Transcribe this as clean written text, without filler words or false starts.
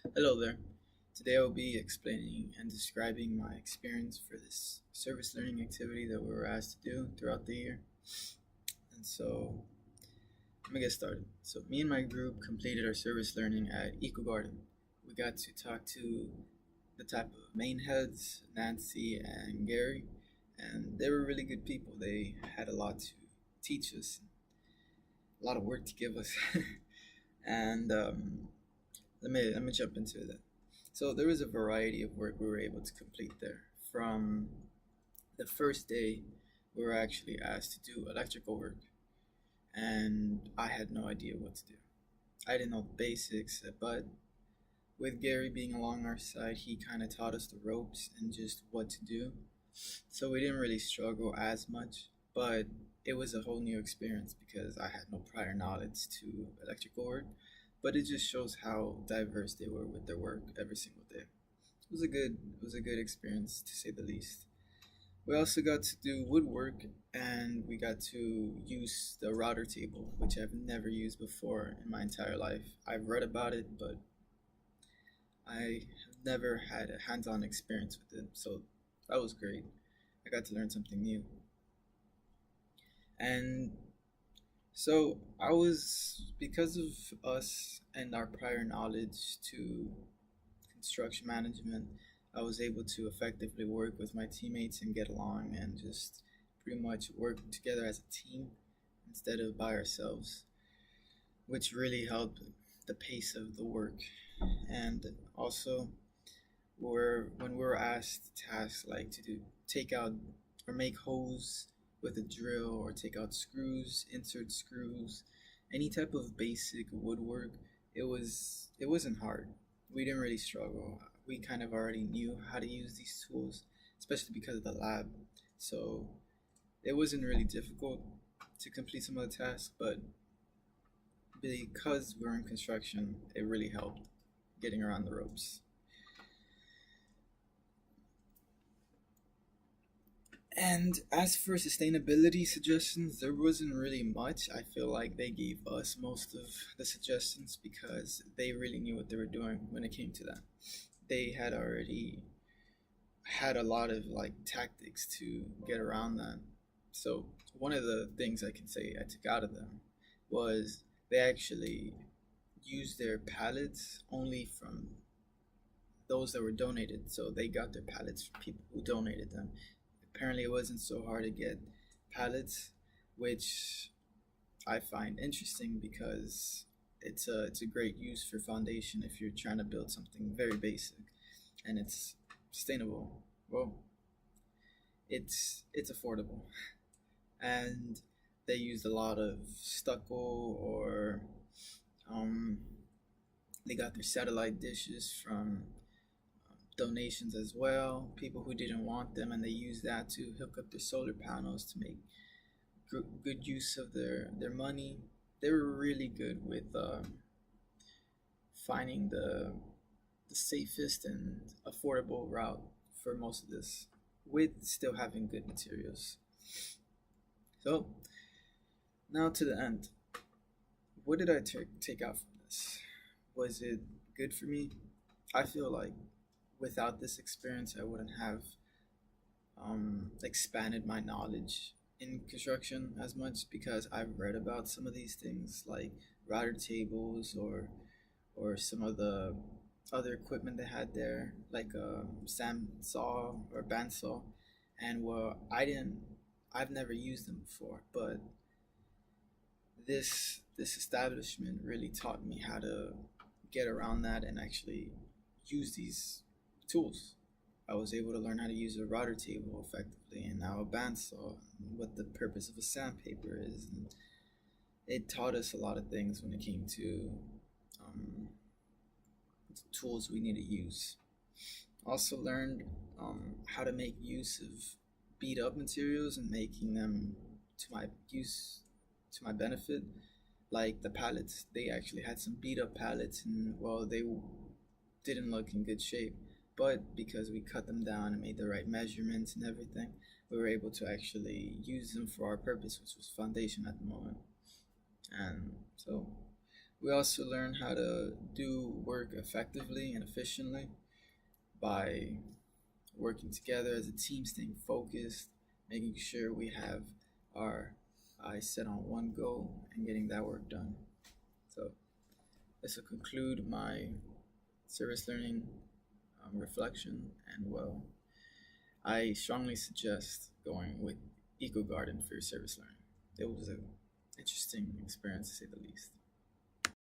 Hello there. Today I will be explaining and describing my experience for this service learning activity that we were asked to do throughout the year. And so let me get started. So me and my group completed our service learning at Eco Garden. We got to talk to the type of main heads, Nancy and Gary, and they were really good people. They had a lot to teach us, a lot of work to give us. and let me jump into that. So there was a variety of work we were able to complete there. From the first day, we were actually asked to do electrical work, and I had no idea what to do. I didn't know the basics, but with Gary being along our side, he kind of taught us the ropes and just what to do. So we didn't really struggle as much, but it was a whole new experience because I had no prior knowledge to electrical work. But it just shows how diverse they were with their work every single day. It was a good experience to say the least. We also got to do woodwork and we got to use the router table, which I've never used before in my entire life. I've read about it, but I have never had a hands-on experience with it. So that was great. I got to learn something new. And so I was, because of us and our prior knowledge to construction management, I was able to effectively work with my teammates and get along and just pretty much work together as a team instead of by ourselves, which really helped the pace of the work. And also, when we were asked tasks like to do take out or make holes with a drill or take out screws, insert screws, any type of basic woodwork, it wasn't hard. We didn't really struggle. We kind of already knew how to use these tools, especially because of the lab. So it wasn't really difficult to complete some of the tasks, but because we're in construction, it really helped getting around the ropes. And as for sustainability suggestions, there wasn't really much. I feel like they gave us most of the suggestions because they really knew what they were doing when it came to that. They had already had a lot of like tactics to get around that. So one of the things I can say I took out of them was they actually used their pallets only from those that were donated. So they got their pallets from people who donated them. Apparently, it wasn't so hard to get pallets, which I find interesting because it's a great use for foundation if you're trying to build something very basic and it's sustainable. Well, it's affordable, and they used a lot of stucco or um, they got their satellite dishes from donations as well. People who didn't want them, and they used that to hook up their solar panels to make good use of their money. They were really good with finding the safest and affordable route for most of this, with still having good materials. So now to the end. What did I take out from this? Was it good for me? I feel like without this experience, I wouldn't have expanded my knowledge in construction as much because I've read about some of these things like router tables or some of the other equipment they had there, like a sand saw or bandsaw, and I've never used them before, but this establishment really taught me how to get around that and actually use these tools. I was able to learn how to use a router table effectively and now a bandsaw, and what the purpose of a sandpaper is. And it taught us a lot of things when it came to um, tools we need to use. Also learned how to make use of beat up materials and making them to my use to my benefit. Like the pallets, they actually had some beat up pallets, and well, they didn't look in good shape. But because we cut them down and made the right measurements and everything, we were able to actually use them for our purpose, which was foundation at the moment. And so We also learn how to do work effectively and efficiently by working together as a team, staying focused, making sure we have our eyes set on one goal and getting that work done. So this will conclude my service learning reflection, and well, I strongly suggest going with Eco Garden for your service learning. It was an interesting experience to say the least.